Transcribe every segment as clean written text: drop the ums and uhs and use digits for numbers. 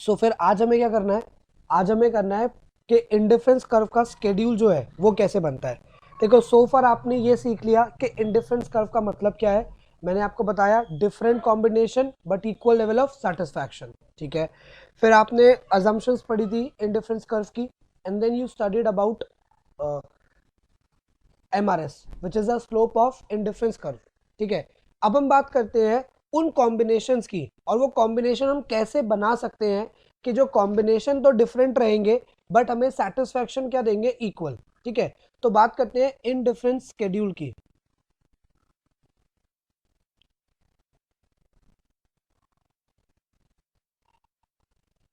सो फिर आज हमें क्या करना है, आज हमें करना है कि इंडिफरेंस कर्व का स्केड्यूल जो है वो कैसे बनता है। देखो सो फार आपने ये सीख लिया कि इंडिफरेंस कर्व का मतलब क्या है। मैंने आपको बताया different combination but equal level of satisfaction, ठीक है। फिर आपने अजम्पशंस पढ़ी थी इंडिफरेंस कर्व की, and then you studied about MRS which is the slope of indifference curve, ठीक है। अब हम बात करते हैं उन कॉम्बिनेशंस की, और वो कॉम्बिनेशन हम कैसे बना सकते हैं कि जो कॉम्बिनेशन तो डिफरेंट रहेंगे बट हमें सेटिस्फैक्शन क्या देंगे, इक्वल, ठीक है। तो बात करते हैं इनडिफरेंस शेड्यूल की।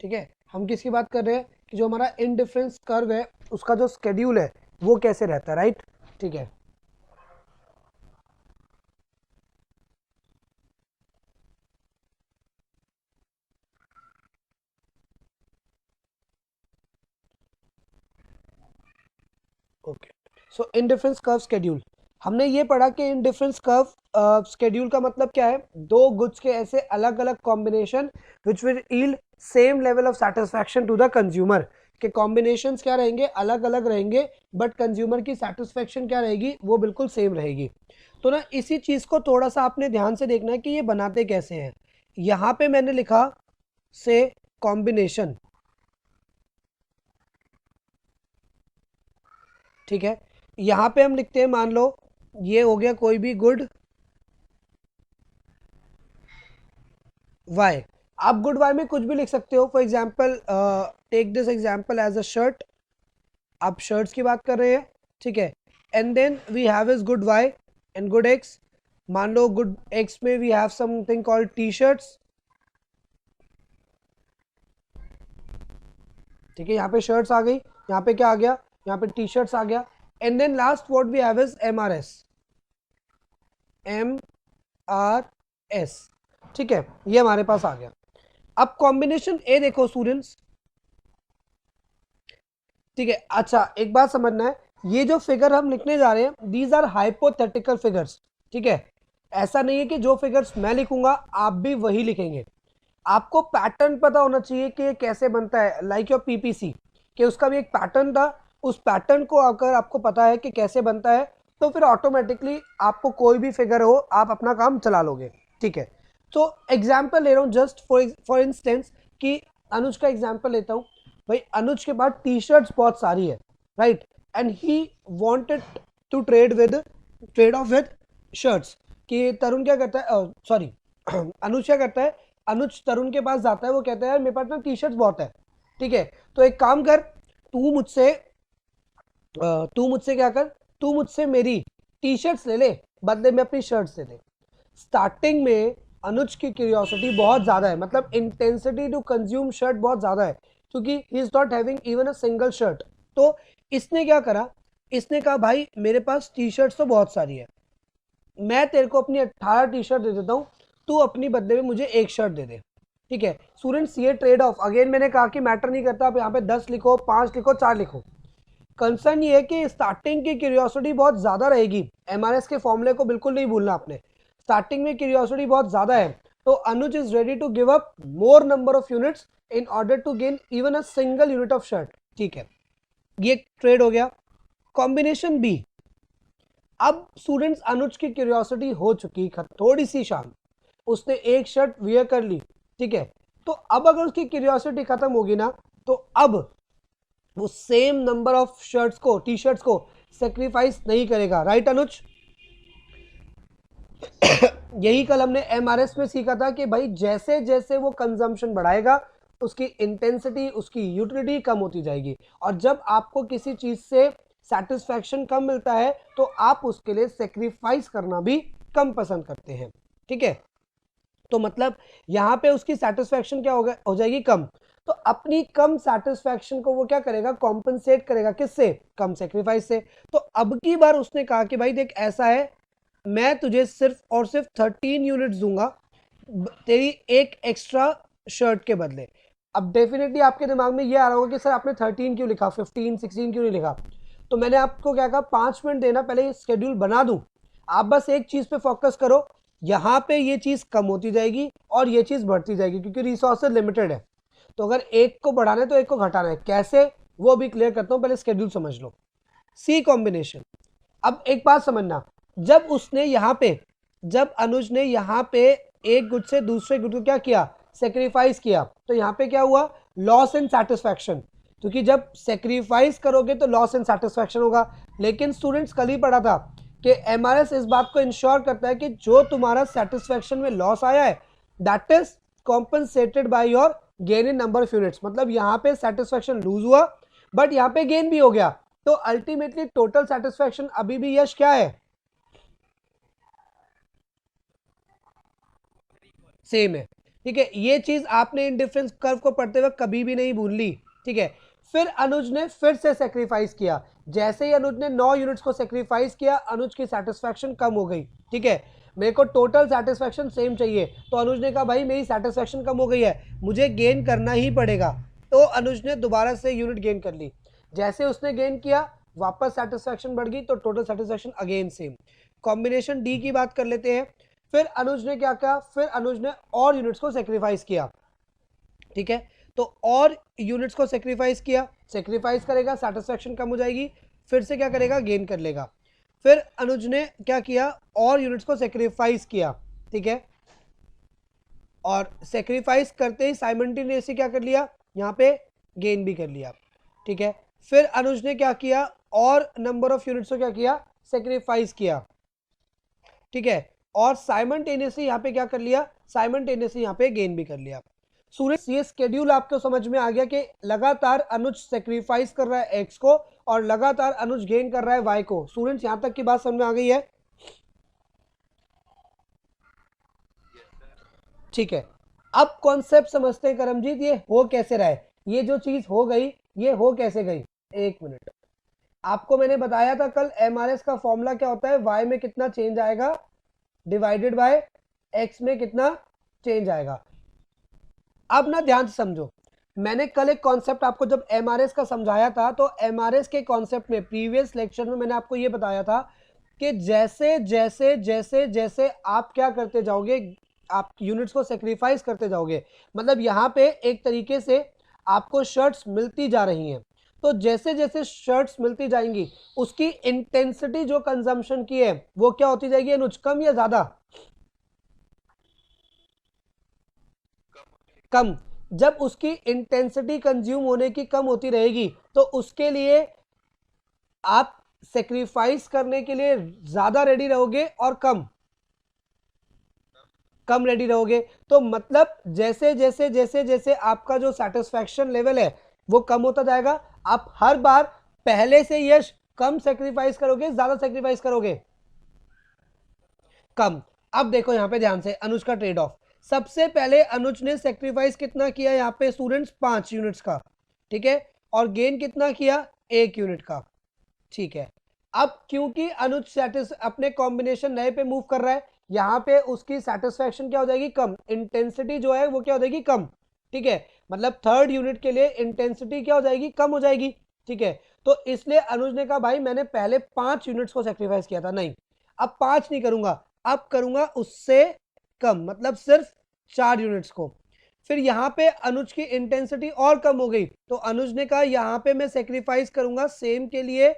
ठीक है, हम किसकी बात कर रहे हैं कि जो हमारा इनडिफरेंस कर्व है उसका जो स्केड्यूल है वो कैसे रहता है, राइट, ठीक है। ओके, सो इनडिफरेंस कर्व स्केड्यूल, हमने ये पढ़ा कि इनडिफरेंस कर्व स्केड्यूल का मतलब क्या है, दो गुड्स के ऐसे अलग अलग combination which will yield same level of satisfaction to the consumer, के कॉम्बिनेशंस क्या रहेंगे, अलग अलग रहेंगे बट कंज्यूमर की सेटिस्फैक्शन क्या रहेगी, वो बिल्कुल सेम रहेगी। तो ना इसी चीज को थोड़ा सा आपने ध्यान से देखना है कि ये बनाते कैसे हैं। यहां पे मैंने लिखा से कॉम्बिनेशन, ठीक है। यहां पे हम लिखते हैं, मान लो ये हो गया कोई भी गुड वाई। आप गुड वाई में कुछ भी लिख सकते हो, for example take this example as a shirt, आप शर्ट्स की बात कर रहे हैं, ठीक है। And then we have is good Y and good X, मान लो गुड एक्स में we have something called T shirts, ठीक है। यहाँ पे शर्ट्स आ गई, यहाँ पे क्या आ गया, यहाँ पे टी शर्ट्स आ गया। And then last what we have is MRS, MRS, ठीक है, ये हमारे पास आ गया। अब कॉम्बिनेशन ए देखो स्टूडेंट्स, ठीक है। अच्छा एक बात समझना है, ये जो फिगर हम लिखने जा रहे हैं दीज आर हाइपोथेटिकल फिगर्स, ठीक है। ऐसा नहीं है कि जो फिगर्स मैं लिखूंगा आप भी वही लिखेंगे। आपको पैटर्न पता होना चाहिए कि ये कैसे बनता है, लाइक योर PPC, कि उसका भी एक पैटर्न था। उस पैटर्न को अगर आपको पता है कि कैसे बनता है तो फिर ऑटोमेटिकली आपको कोई भी फिगर हो आप अपना काम चला लोगे, ठीक है। तो एग्जाम्पल ले रहा हूँ जस्ट फॉर इंस्टेंस, कि अनुज का एग्जाम्पल लेता हूँ। भाई अनुज के पास टी शर्ट्स बहुत सारी है, right, and he wanted to trade off with shirts. कि तरुण क्या करता है, सॉरी अनुज क्या करता है, अनुज तरुण के पास जाता है, वो कहता है यार मेरे पास ना टी शर्ट्स बहुत है, ठीक है। तो एक काम कर, तू मुझसे तू मुझसे क्या कर, तू मुझसे मेरी टी शर्ट्स ले ले, बदले में अपनी शर्ट्स दे दे। स्टार्टिंग में अनुज की क्यूरियोसिटी बहुत ज़्यादा है, मतलब इंटेंसिटी टू कंज्यूम शर्ट बहुत ज़्यादा है, क्योंकि he is not having even a single shirt. तो इसने क्या करा, इसने कहा भाई मेरे पास टी शर्ट्स तो बहुत सारी है, मैं तेरे को अपनी 18 टी शर्ट दे देता हूँ, तू अपनी बदले में मुझे एक शर्ट दे दे, ठीक है। स्टूडेंट्स ये ट्रेड ऑफ, अगेन मैंने कहा कि मैटर नहीं करता आप यहाँ पे 10 लिखो, 5 लिखो, 4 लिखो। कंसर्न ये है कि स्टार्टिंग की क्यूरियोसिटी बहुत ज़्यादा रहेगी। MRS के फॉर्मूले को बिल्कुल नहीं भूलना आपने, स्टार्टिंग में क्यूरियोसिटी बहुत ज़्यादा है, तो Anuj is ready to give up more number of units in order to gain even a single unit of shirt, ठीक है। ये ट्रेड हो गया। कॉम्बिनेशन बी, अब स्टूडेंट्स अनुज की क्यूरियोसिटी हो चुकी थोड़ी सी शांत, उसने एक शर्ट वियर कर ली, ठीक है। तो अब अगर उसकी क्यूरियोसिटी खत्म होगी ना, तो अब वो सेम नंबर ऑफ शर्ट्स को, टी शर्ट्स को सेक्रीफाइस नहीं करेगा, राइट अनुज। यही कल हमने MRS में सीखा था कि भाई जैसे जैसे वो कंजम्पशन बढ़ाएगा उसकी इंटेंसिटी, उसकी यूटिलिटी कम होती जाएगी, और जब आपको किसी चीज से सेटिस्फैक्शन कम मिलता है तो आप उसके लिए सेक्रीफाइस करना भी कम पसंद करते हैं, ठीक है। तो मतलब यहां पे उसकी सेटिस्फैक्शन क्या होगा, हो जाएगी कम। तो अपनी कम सेटिस्फैक्शन को वो क्या करेगा, कॉम्पनसेट करेगा, किससे, कम सेक्रीफाइस से। तो अब की बार उसने कहा कि भाई देख ऐसा है, मैं तुझे सिर्फ और सिर्फ 13 यूनिट्स दूंगा तेरी एक एक्स्ट्रा शर्ट के बदले। अब डेफिनेटली आपके दिमाग में ये आ रहा होगा कि सर आपने 13 क्यों लिखा, 15 16 क्यों नहीं लिखा। तो मैंने आपको क्या कहा, 5 मिनट देना, पहले स्केड्यूल बना दूं, आप बस एक चीज पे फोकस करो, यहाँ पे ये चीज कम होती जाएगी और ये चीज बढ़ती जाएगी, क्योंकि रिसोर्सेज लिमिटेड है। तो अगर एक को बढ़ाना है तो एक को घटाना है, कैसे वो भी क्लियर करता हूं, पहले स्केड्यूल समझ लो। सी कॉम्बिनेशन। अब एक बात समझना, जब उसने यहां पे, जब अनुज ने यहां पे एक गुट से दूसरे गुट को क्या किया, सेक्रीफाइस किया, तो यहां पे क्या हुआ, लॉस एंड सेटिस्फैक्शन, क्योंकि जब सेक्रीफाइस करोगे तो लॉस एंड सेटिस्फैक्शन होगा। लेकिन स्टूडेंट्स कल ही पढ़ा था कि एमआरएस इस बात को इंश्योर करता है कि जो तुम्हारा सेटिस्फैक्शन में लॉस आया है that is compensated by your gain in number of units. मतलब यहां पे सेटिस्फैक्शन लूज हुआ बट यहां पे गेन भी हो गया, तो अल्टीमेटली टोटल सेटिस्फैक्शन अभी भी यश क्या है, सेम है। ठीक है, ये चीज आपने इन डिफरेंस कर्व को पढ़ते वक्त कभी भी नहीं भूलनी। ठीक है, फिर अनुज ने फिर से सेक्रीफाइस किया, जैसे ही अनुज ने 9 यूनिट्स को सेक्रीफाइस किया अनुज की सेटिस्फैक्शन कम हो गई। ठीक है, मेरे को टोटल सेटिस्फैक्शन सेम चाहिए, तो अनुज ने कहा भाई मेरी सेटिस्फैक्शन कम हो गई है, मुझे गेन करना ही पड़ेगा। तो अनुज ने दोबारा से यूनिट गेन कर ली, जैसे उसने गेन किया वापस सेटिस्फैक्शन बढ़ गई, तो total satisfaction again same. Combination D की बात कर लेते हैं। फिर अनुज ने क्या किया, फिर अनुज ने और यूनिट्स को सेक्रीफाइस किया। ठीक है, तो और यूनिट्स को सेक्रीफाइस किया, सेक्रीफाइस करेगा सेटिस्फैक्शन कम हो जाएगी, फिर से क्या करेगा, गेन कर लेगा। फिर अनुज ने क्या किया, और यूनिट्स को सेक्रीफाइस किया। ठीक है, और सेक्रीफाइस करते ही साइमल्टेनियसली क्या कर लिया, यहाँ पे गेन भी कर लिया। ठीक है, फिर अनुज ने क्या किया, और नंबर ऑफ यूनिट्स को क्या किया, सेक्रीफाइस किया। ठीक है, और साइमल्टेनियसली यहाँ पे क्या कर लिया, साइमल्टेनियसली यहाँ पे गेन भी कर लिया। सूरज, ये स्केड्यूल आपको समझ में आ गया कि लगातार अनुज सेक्रीफाइस कर रहा है एक्स को और लगातार अनुज गेन कर रहा है वाई को। स्टूडेंट्स यहाँ तक की बात समझ में आ गई है? ठीक है, अब कॉन्सेप्ट समझते हैं करमजीत, ये हो कैसे रहा है, ये जो चीज हो गई ये हो कैसे गई। एक मिनट, आपको मैंने बताया था कल एमआरएस का फॉर्मूला क्या होता है, वाई में कितना चेंज आएगा डिवाइडेड बाय एक्स में कितना चेंज आएगा। अब ना ध्यान से समझो, मैंने कल एक कॉन्सेप्ट आपको जब एमआरएस का समझाया था, तो एमआरएस के कॉन्सेप्ट में प्रीवियस लेक्चर में मैंने आपको ये बताया था कि जैसे जैसे जैसे जैसे आप क्या करते जाओगे, आप यूनिट्स को सेक्रीफाइस करते जाओगे, मतलब यहाँ पे एक तरीके से आपको शर्ट्स मिलती जा रही हैं, तो जैसे जैसे शर्ट्स मिलती जाएंगी उसकी इंटेंसिटी जो कंजम्पशन की है वो क्या होती जाएगी अनुज, कम या ज्यादा, कम। जब उसकी इंटेंसिटी कंज्यूम होने की कम होती रहेगी तो उसके लिए आप सेक्रीफाइस करने के लिए ज्यादा रेडी रहोगे और कम कम रेडी रहोगे। तो मतलब जैसे जैसे जैसे जैसे आपका जो सेटिस्फैक्शन लेवल है वो कम होता जाएगा, आप हर बार पहले से यश कम सेक्रीफाइस करोगे ज्यादा सेक्रीफाइस करोगे, कम। अब देखो यहां पे ध्यान से अनुज का ट्रेड ऑफ, सबसे पहले अनुज ने सेक्रीफाइस कितना किया यहाँ पे स्टूडेंट्स, 5 यूनिट्स का। ठीक है, और गेन कितना किया, 1 यूनिट का। ठीक है, अब क्योंकि अनुज अपने कॉम्बिनेशन नए पे मूव कर रहा है, यहां पे उसकी सेटिस्फैक्शन क्या हो जाएगी, कम, इंटेंसिटी जो है वो क्या हो जाएगी, कम। ठीक है, मतलब थर्ड यूनिट के लिए इंटेंसिटी क्या हो जाएगी, कम हो जाएगी। ठीक है, तो इसलिए अनुज ने कहा भाई मैंने पहले 5 यूनिट्स को सेक्रीफाइस किया था, नहीं अब 5 नहीं करूंगा, अब करूंगा उससे कम, मतलब सिर्फ 4 यूनिट्स को। फिर यहां पे अनुज की इंटेंसिटी और कम हो गई, तो अनुज ने कहा यहां पे मैं सेक्रीफाइस करूंगा सेम के लिए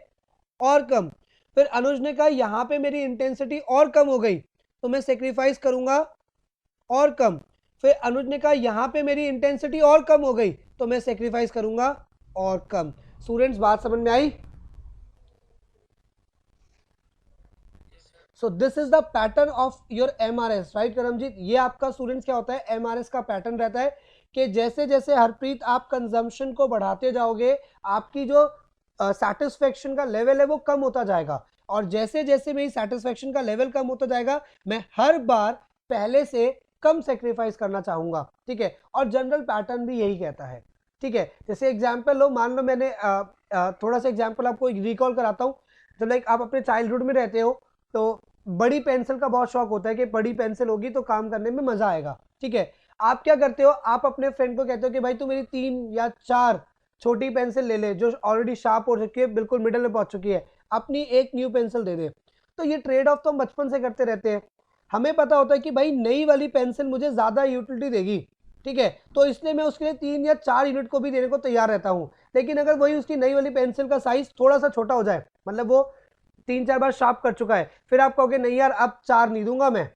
और कम। फिर अनुज ने कहा यहां पे मेरी इंटेंसिटी और कम हो गई तो मैं सेक्रीफाइस करूंगा और कम। फिर अनुज ने कहा यहां पे मेरी इंटेंसिटी और कम हो गई तो मैं सेक्रीफाइस करूंगा और कम। स्टूडेंट्स बात समझ में आई? So this is the pattern of your MRS, right Karamjit? ये आपका स्टूडेंट्स क्या होता है, एमआरएस का पैटर्न रहता है कि जैसे जैसे हरप्रीत आप कंजम्पशन को बढ़ाते जाओगे आपकी जो सेटिस्फेक्शन का लेवल है वो कम होता जाएगा, और जैसे जैसे मेरी सेटिस्फेक्शन का लेवल कम होता जाएगा मैं हर बार पहले से कम सेक्रीफाइस करना चाहूंगा। ठीक है, और जनरल पैटर्न भी यही कहता है। ठीक है, जैसे एग्जाम्पल लो, मान लो मैंने थोड़ा सा एग्जाम्पल आपको रिकॉल कराता हूँ। तो लाइक आप अपने चाइल्डहुड में रहते हो तो बड़ी पेंसिल का बहुत शौक होता है कि बड़ी पेंसिल होगी तो काम करने में मजा आएगा। ठीक है, आप क्या करते हो, आप अपने फ्रेंड को कहते हो कि भाई तू मेरी 3 या 4 छोटी पेंसिल ले ले जो ऑलरेडी शार्प हो चुकी है, बिल्कुल मिडल में पहुंच चुकी है, अपनी एक न्यू पेंसिल दे दे। तो ये ट्रेड ऑफ तो हम बचपन से करते रहते हैं, हमें पता होता है कि भाई नई वाली पेंसिल मुझे ज्यादा यूटिलिटी देगी, ठीक है, तो इसलिए मैं उसके लिए 3 या 4 यूनिट को भी देने को तैयार रहता हूँ। लेकिन अगर वही उसकी नई वाली पेंसिल का साइज थोड़ा सा छोटा हो जाए, मतलब वो 3-4 बार शार्प कर चुका है, फिर आप कहोगे नहीं यार अब 4 नहीं दूंगा मैं,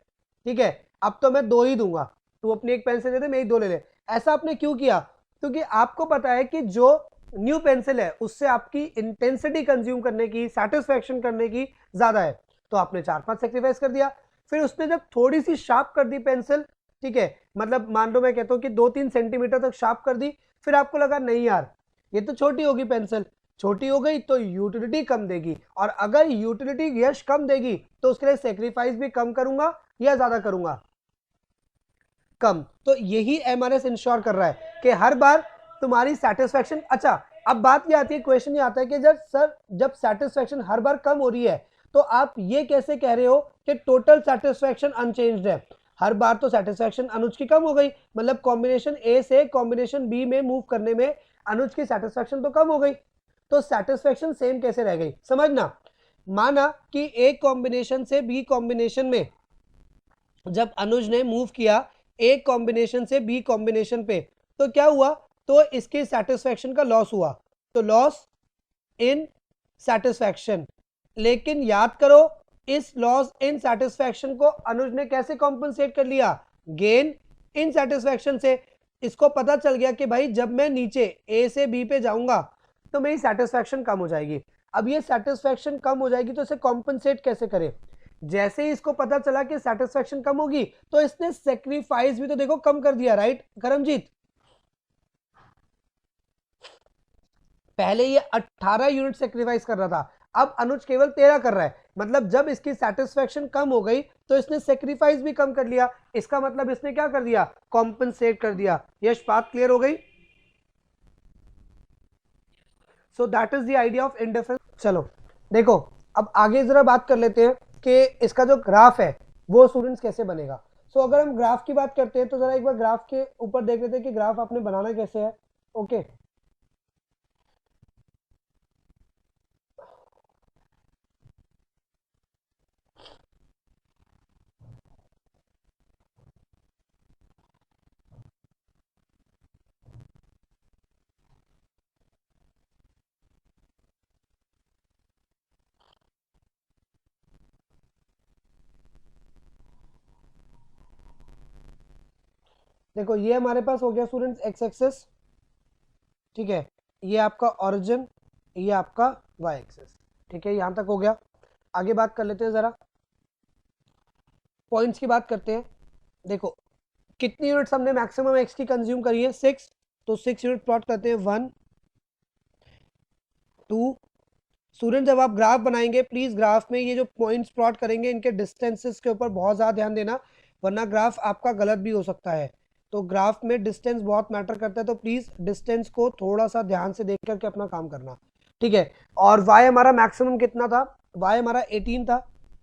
ठीक है, अब तो मैं 2 ही दूंगा, तू अपनी एक पेंसिल दे दे, मेरी 2 ले ले। ऐसा आपने क्यों किया? क्योंकि आपको पता है कि जो न्यू पेंसिल है उससे आपकी इंटेंसिटी कंज्यूम करने की, सेटिस्फैक्शन करने की ज्यादा है, तो आपने 4-5 सेक्रीफाइस कर दिया। फिर उसने जब थोड़ी सी शार्प कर दी पेंसिल, ठीक है, मतलब मान लो मैं कहता हूं कि 2-3 सेंटीमीटर तक शार्प कर दी, फिर आपको लगा नहीं यार ये तो छोटी होगी पेंसिल, छोटी हो गई तो यूटिलिटी कम देगी, और अगर यूटिलिटी यश कम देगी तो उसके लिए सेक्रीफाइस भी कम करूंगा या ज्यादा करूंगा? कम। तो यही एमआरएस इंश्योर कर रहा है कि हर बार तुम्हारी सेटिस्फैक्शन, अच्छा अब बात ये आती है, क्वेश्चन ये आता है कि जब सर जब सेटिस्फैक्शन हर बार कम हो रही है तो आप ये कैसे कह रहे हो कि टोटल सेटिस्फैक्शन अनचेंज्ड है? हर बार तो सेटिस्फैक्शन अनुज की कम हो गई, मतलब कॉम्बिनेशन ए से कॉम्बिनेशन बी में मूव करने में अनुज की सेटिस्फैक्शन तो कम हो गई, तो सेटिस्फैक्शन सेम कैसे रह गई? समझना, माना कि ए कॉम्बिनेशन से बी कॉम्बिनेशन में जब अनुज ने मूव किया ए कॉम्बिनेशन से बी कॉम्बिनेशन पे, तो क्या हुआ? तो इसके सेटिस्फैक्शन का लॉस हुआ, तो लॉस इन सेटिस्फैक्शन। लेकिन याद करो इस लॉस इन सेटिस्फैक्शन को अनुज ने कैसे कॉम्पनसेट कर लिया? गेन इन सेटिस्फैक्शन से। इसको पता चल गया कि भाई जब मैं नीचे ए से बी पे जाऊंगा तो मेरी सेटिस्फैक्शन कम हो जाएगी। अब ये सेटिस्फैक्शन कम हो जाएगी तो इसे कॉम्पनसेट कैसे करें? जैसे ही इसको पता चला कि सेटिस्फैक्शन कम होगी तो इसने सेक्रीफाइस भी तो देखो कम कर दिया, राइट करमजीत? पहले ये 18 यूनिट सेक्रीफाइस कर रहा था, अब अनुज केवल 13 कर रहा है, मतलब जब इसकी सेटिस्फैक्शन कम हो गई तो इसने सेक्रीफाइस भी कम कर लिया, इसका मतलब इसने क्या कर दिया? कॉम्पनसेट कर दिया। यश बात क्लियर हो गई? So that is the idea of indifference. चलो देखो अब आगे जरा बात कर लेते हैं कि इसका जो ग्राफ है वो स्टूडेंट्स कैसे बनेगा। सो अगर हम ग्राफ की बात करते हैं तो जरा एक बार ग्राफ के ऊपर देख लेते हैं कि ग्राफ आपने बनाना कैसे है। ओके देखो ये हमारे पास हो गया स्टूडेंट्स एक्स एक्सेस, ठीक है, ये आपका ओरिजिन, ये आपका वाई एक्सेस, ठीक है, यहां तक हो गया। आगे बात कर लेते हैं जरा, पॉइंट्स की बात करते हैं। देखो कितनी यूनिट्स हमने मैक्सिमम एक्स की कंज्यूम करी है? 6, तो 6 यूनिट प्लॉट करते हैं, 1 2। स्टूडेंट जब आप ग्राफ बनाएंगे प्लीज ग्राफ में ये जो पॉइंट्स प्लॉट करेंगे इनके डिस्टेंसेस के ऊपर बहुत ज़्यादा ध्यान देना, वरना ग्राफ आपका गलत भी हो सकता है। तो ग्राफ में डिस्टेंस बहुत मैटर करता है, तो प्लीज डिस्टेंस को थोड़ा सा ध्यान से देख करके अपना काम करना, ठीक है। और वाई हमारा मैक्सिमम कितना था? वाई हमारा 18 था,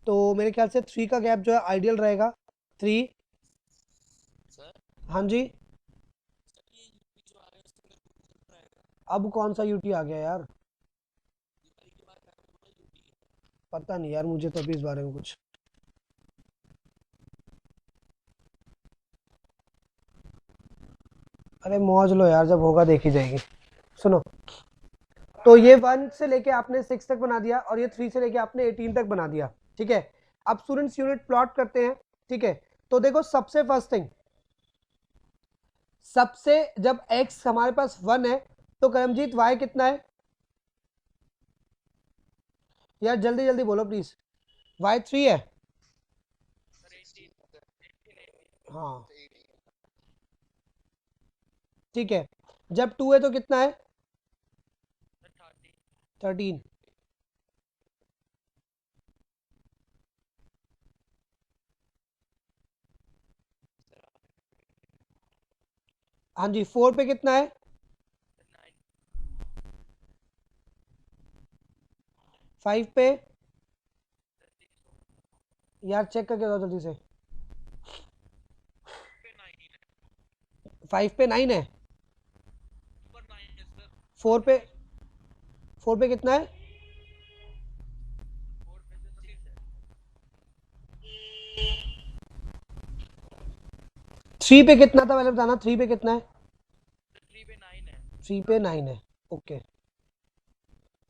तो मेरे ख्याल से 3 का गैप जो है आइडियल रहेगा। 3, हाँ जी। अब कौन सा यूटी आ गया यार? पता नहीं यार मुझे तो अभी इस बारे में कुछ। अरे मौज लो यार, जब होगा देखी जाएगी। सुनो, तो ये 1 से लेके आपने 6 तक बना दिया और ये 3 से लेके आपने 18 तक बना दिया, ठीक है। अब स्टूडेंट्स यूनिट प्लॉट करते हैं, ठीक है। तो देखो सबसे फर्स्ट थिंग, सबसे जब x हमारे पास 1 है तो करमजीत y कितना है? यार जल्दी जल्दी बोलो प्लीज। y 3 है? हाँ ठीक है। जब 2 है तो कितना है? 13। हाँ जी, 4 पे कितना है? 5 पे? यार चेक करके दो जल्दी से। 5 पे 9 है? 4 पे? 4 पे कितना है? 3 पे कितना था पहले बताना, 3 पे कितना है? 3 पे 9 है। 3 पे 9 है, ओके।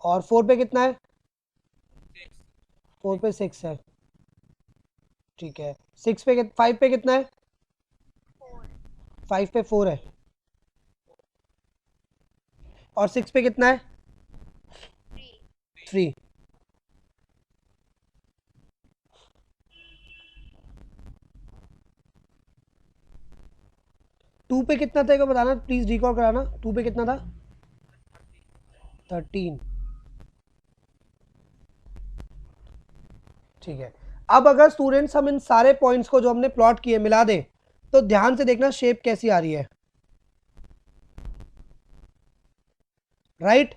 और 4 पे कितना है? 6। 4 पे 6 है, ठीक है। 6 पे 5 पे कितना है? 5 पे 4 है। और 6 पे कितना है? 3। 2 पे कितना था एक बार बताना प्लीज, रिकॉल कराना। 2 पे कितना था? 13। ठीक है। अब अगर स्टूडेंट्स हम इन सारे पॉइंट्स को जो हमने प्लॉट किए मिला दें, तो ध्यान से देखना शेप कैसी आ रही है, राइट?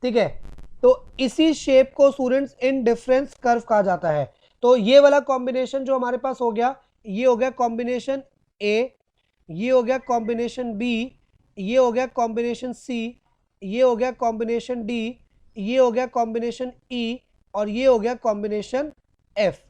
ठीक है। तो इसी शेप को स्टूडेंट्स इंडिफरेंस कर्व कहा जाता है। तो ये वाला कॉम्बिनेशन जो हमारे पास हो गया, ये हो गया कॉम्बिनेशन ए, ये हो गया कॉम्बिनेशन बी, ये हो गया कॉम्बिनेशन सी, ये हो गया कॉम्बिनेशन डी, ये हो गया कॉम्बिनेशन ई, और ये हो गया कॉम्बिनेशन एफ।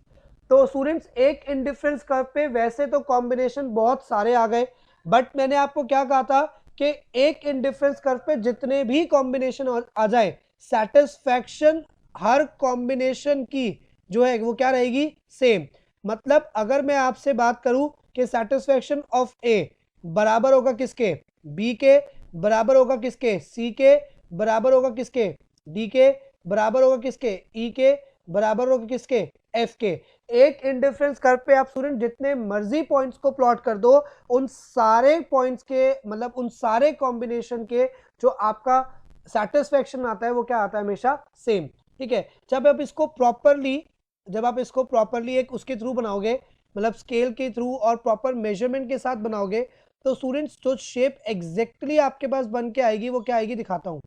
तो स्टूडेंट्स एक इंडिफरेंस कर्व पे वैसे तो कॉम्बिनेशन बहुत सारे आ गए, बट मैंने आपको क्या कहा था कि एक इंडिफरेंस कर्व पे जितने भी कॉम्बिनेशन आ जाए, सेटिस्फैक्शन हर कॉम्बिनेशन की जो है वो क्या रहेगी, सेम। मतलब अगर मैं आपसे बात करूं कि सेटिस्फैक्शन ऑफ ए बराबर होगा किसके, बी के, बराबर होगा किसके, सी के, बराबर होगा किसके, डी के, बराबर होगा किसके, ई के, बराबर होगा किसके, एफ के। एक इंडिफरेंस कर्व पे आप स्टूडेंट जितने मर्जी पॉइंट्स को प्लॉट कर दो, उन सारे पॉइंट्स के मतलब उन सारे कॉम्बिनेशन के जो आपका सेटिस्फैक्शन आता है वो क्या आता है, हमेशा सेम। ठीक है। जब आप इसको प्रॉपरली एक उसके थ्रू बनाओगे, मतलब स्केल के थ्रू और प्रॉपर मेजरमेंट के साथ बनाओगे, तो स्टूडेंट्स जो शेप एग्जैक्टली आपके पास बन के आएगी वो क्या आएगी, दिखाता हूं।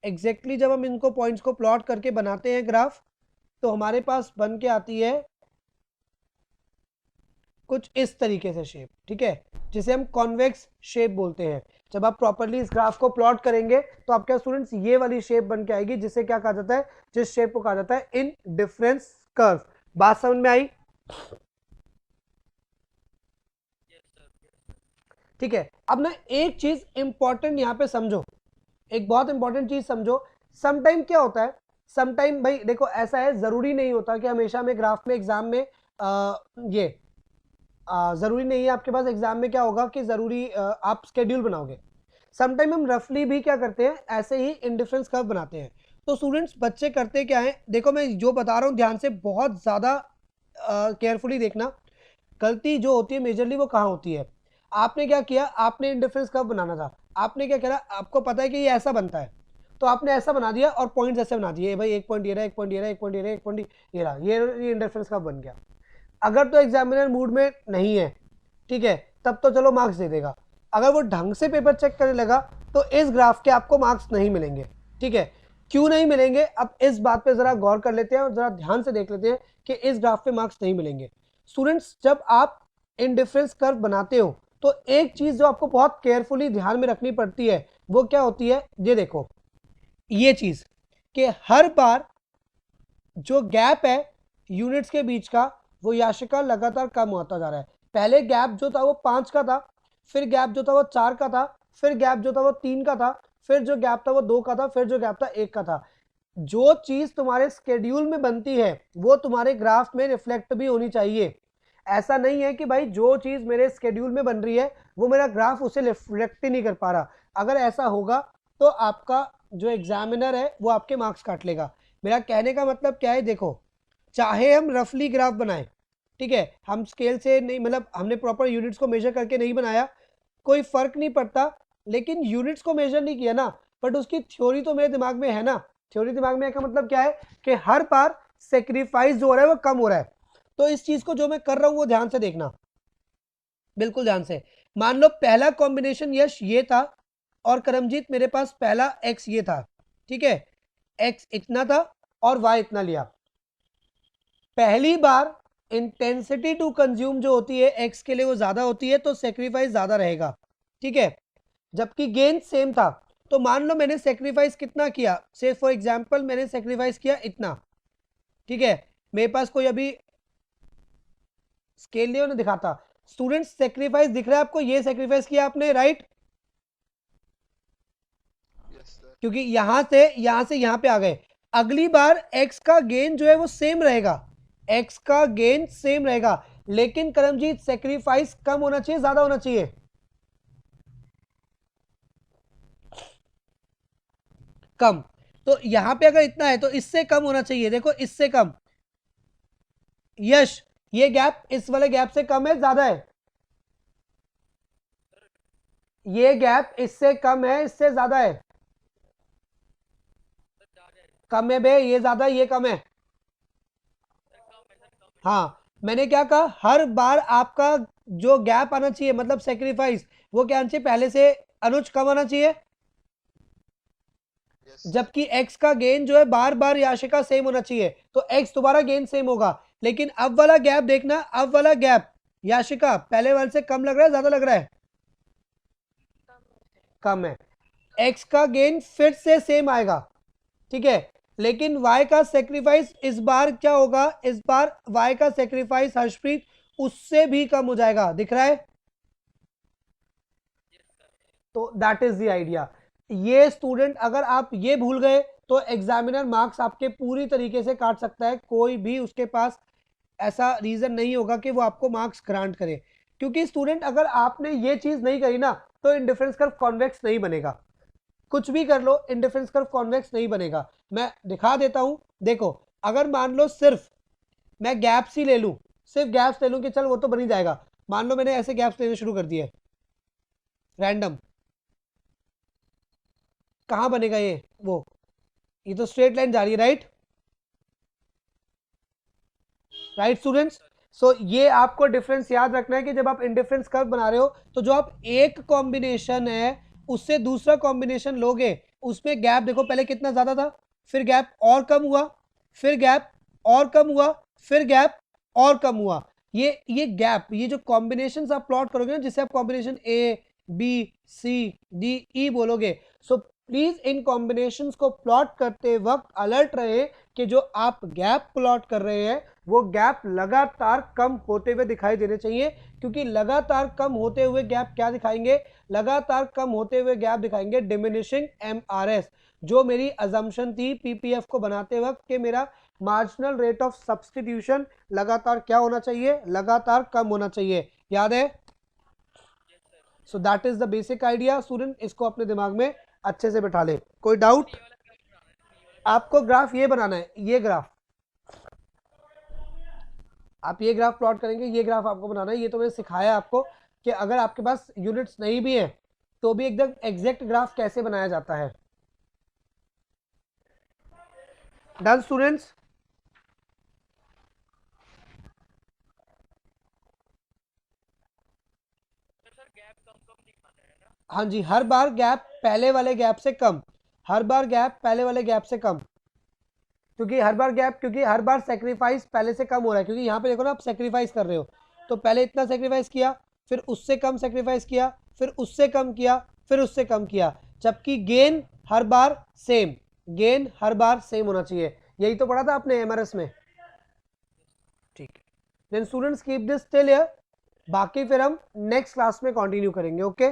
एग्जैक्टली जब हम इनको पॉइंट्स को प्लॉट करके बनाते हैं ग्राफ, तो हमारे पास बन के आती है कुछ इस तरीके से शेप, ठीक है, जिसे हम कॉन्वेक्स शेप बोलते हैं। जब आप प्रॉपरली इस ग्राफ को प्लॉट करेंगे तो आपके स्टूडेंट्स ये वाली शेप बन के आएगी, जिसे क्या कहा जाता है, जिस शेप को कहा जाता है इन डिफरेंस कर्व। बात समझ में आई? ठीक है। अब ना एक चीज इंपॉर्टेंट यहां पे समझो, एक बहुत इंपॉर्टेंट चीज समझो। समटाइम क्या होता है, समटाइम भाई देखो ऐसा है, जरूरी नहीं होता कि हमेशा में ग्राफ में एग्जाम में ये जरूरी नहीं है आपके पास एग्जाम में क्या होगा कि जरूरी आप स्केड्यूल बनाओगे। समटाइम हम रफली भी क्या करते हैं, ऐसे ही इंडिफरेंस कर्व बनाते हैं। तो स्टूडेंट्स बच्चे करते क्या है, देखो मैं जो बता रहा हूं ध्यान से बहुत ज्यादा केयरफुली देखना। गलती जो होती है मेजरली वो कहाँ होती है, आपने क्या किया, आपने इंडिफरेंस कर्व बनाना था, आपने क्या करा, आपको पता है कि ये ऐसा बनता है, तो आपने ऐसा बना दिया और पॉइंट्स ऐसे बना दिए, भाई एक पॉइंट ये रहा, एक पॉइंट ये रहा, एक पॉइंट ये रहा, एक पॉइंट ये रहा, ये इंडिफरेंस कर्व बन गया। अगर तो एग्जामिनर मूड में नहीं है, ठीक है, तब तो चलो मार्क्स दे देगा। अगर वो ढंग से पेपर चेक करने लगा तो इस ग्राफ के आपको मार्क्स नहीं मिलेंगे। ठीक है। क्यों नहीं मिलेंगे, अब इस बात पे जरा गौर कर लेते हैं और जरा ध्यान से देख लेते हैं कि इस ग्राफ पे मार्क्स नहीं मिलेंगे। स्टूडेंट्स जब आप इंडिफरेंस कर्व बनाते हो तो एक चीज जो आपको बहुत केयरफुली ध्यान में रखनी पड़ती है वो क्या होती है, ये देखो, ये चीज कि हर बार जो गैप है यूनिट्स के बीच का, वो याशिका लगातार कम होता जा रहा है। पहले गैप जो था वो 5 का था, फिर गैप जो था वो 4 का था, फिर गैप जो था वो 3 का था, फिर जो गैप था वो 2 का था, फिर जो गैप था 1 का था। जो चीज तुम्हारे स्केड्यूल में बनती है वो तुम्हारे ग्राफ में रिफ्लेक्ट भी होनी चाहिए। ऐसा नहीं है कि भाई जो चीज मेरे स्केड्यूल में बन रही है वो मेरा ग्राफ उसे रिफ्लेक्ट ही नहीं कर पा रहा। अगर ऐसा होगा तो आपका जो एग्जामिनर है वो आपके मार्क्स काट लेगा। मेरा कहने का मतलब क्या है, देखो, चाहे हम रफली ग्राफ बनाएं, ठीक है, हम स्केल से नहीं, मतलब हमने प्रॉपर यूनिट्स को मेजर करके नहीं बनाया, कोई फर्क नहीं पड़ता, लेकिन यूनिट्स को मेजर नहीं किया ना, बट उसकी थ्योरी तो मेरे दिमाग में है ना। थ्योरी दिमाग में का मतलब क्या है कि हर बार सेक्रीफाइस जो हो रहा है वो कम हो रहा है। तो इस चीज को जो मैं कर रहा हूं वो ध्यान से देखना, बिल्कुल ध्यान से। मान लो पहला कॉम्बिनेशन यश ये था और करमजीत मेरे पास पहला एक्स ये था, ठीक है, एक्स इतना था और वाई इतना लिया। पहली बार इंटेंसिटी टू कंज्यूम जो होती है एक्स के लिए वो ज्यादा होती है, तो सेक्रीफाइस ज्यादा रहेगा, ठीक है, जबकि गेन सेम था। तो मान लो मैंने सेक्रीफाइस कितना किया, से फॉर एग्जांपल मैंने सेक्रीफाइस किया इतना, ठीक है, मेरे पास कोई अभी स्केल नहीं होने दिखाता, स्टूडेंट्स सेक्रीफाइस दिख रहा है आपको, ये सेक्रीफाइस किया आपने, राइट? क्योंकि यहां से यहां पे आ गए। अगली बार एक्स का गेन जो है वो सेम रहेगा, एक्स का गेन सेम रहेगा, लेकिन करमजीत सेक्रीफाइस कम होना चाहिए ज्यादा होना चाहिए? कम। तो यहां पे अगर इतना है तो इससे कम होना चाहिए, देखो इससे कम। यश, ये गैप इस वाले गैप से कम है ज्यादा है? ये गैप इससे कम है इससे ज्यादा है? कम है बे, ये ज्यादा है ये कम है? हाँ, मैंने क्या कहा, हर बार आपका जो गैप आना चाहिए मतलब सेक्रीफाइस, वो क्या आना चाहिए पहले से, अनुज कम आना चाहिए। जबकि x का गेन जो है बार बार याशिका सेम होना चाहिए, तो x दोबारा गेन सेम होगा। लेकिन अब वाला गैप देखना, अब वाला गैप याशिका पहले वाले से कम लग रहा है ज्यादा लग रहा है? कम है। x का गेन फिर से सेम आएगा, ठीक है, लेकिन y का सेक्रीफाइस इस बार क्या होगा, इस बार y का सेक्रीफाइस हर्षप्रीत उससे भी कम हो जाएगा, दिख रहा है? तो दैट इज द आइडिया। ये स्टूडेंट अगर आप ये भूल गए तो एग्जामिनर मार्क्स आपके पूरी तरीके से काट सकता है, कोई भी उसके पास ऐसा रीजन नहीं होगा कि वो आपको मार्क्स ग्रांट करे। क्योंकि स्टूडेंट अगर आपने ये चीज नहीं करी ना तो इंडिफरेंस कर्व कॉन्वेक्स नहीं बनेगा, कुछ भी कर लो इंडिफरेंस कर्व कॉन्वेक्स नहीं बनेगा। मैं दिखा देता हूं, देखो अगर मान लो सिर्फ मैं गैप्स ही ले लूं, सिर्फ गैप्स ले लूं कि चल वो तो बन ही जाएगा, मान लो मैंने ऐसे गैप्स लेने शुरू कर दिए रैंडम, कहां बनेगा ये, वो ये तो स्ट्रेट लाइन जा रही है, राइट? Right students? सो ये आपको डिफरेंस याद रखना है कि जब आप इंडिफरेंस कर्व बना रहे हो तो जो आप एक कॉम्बिनेशन है उससे दूसरा कॉम्बिनेशन लोगे उसमें गैप देखो पहले कितना ज्यादा था, फिर गैप और कम हुआ, फिर गैप और कम हुआ, फिर गैप और कम हुआ। ये गैप, ये जो कॉम्बिनेशन आप प्लॉट करोगे ना, जिसे आप combination A B C D E बोलोगे, सो प्लीज इन कॉम्बिनेशन को प्लॉट करते वक्त अलर्ट रहे कि जो आप गैप प्लॉट कर रहे हैं वो गैप लगातार कम होते हुए दिखाई देने चाहिए। क्योंकि लगातार कम होते हुए गैप क्या दिखाएंगे, लगातार कम होते हुए गैप दिखाएंगे डिमिनिशिंग एमआरएस। जो मेरी अजम्पशन थी पीपीएफ को बनाते वक्त कि मेरा मार्जिनल रेट ऑफ सब्सटीट्यूशन लगातार क्या होना चाहिए, लगातार कम होना चाहिए, याद है? So that is the basic idea student, इसको अपने दिमाग में अच्छे से बैठा ले। कोई डाउट? आपको ग्राफ ये बनाना है, ये ग्राफ आप ये ग्राफ प्लॉट करेंगे, ये ग्राफ आपको बनाना है। ये तो मैंने सिखाया आपको कि अगर आपके पास यूनिट्स नहीं भी है तो भी एकदम एग्जैक्ट ग्राफ कैसे बनाया जाता है। Done students? सर गैप कम कम दिखाना है ना? हाँ जी, हर बार गैप पहले वाले गैप से कम, हर बार गैप पहले वाले गैप से कम। क्योंकि हर बार गैप, क्योंकि हर बार सेक्रीफाइस पहले से कम हो रहा है, क्योंकि यहाँ पे देखो ना आप सेक्रीफाइस कर रहे हो, तो पहले इतना सेक्रीफाइस किया, फिर उससे कम सेक्रीफाइस किया, फिर उससे कम किया, फिर उससे कम किया, जबकि गेन हर बार सेम, गेन हर बार सेम होना चाहिए। यही तो पढ़ा था आपने एमआरएस में, ठीक है? Then students keep this till here, बाकी फिर हम नेक्स्ट क्लास में कंटिन्यू करेंगे, ओके?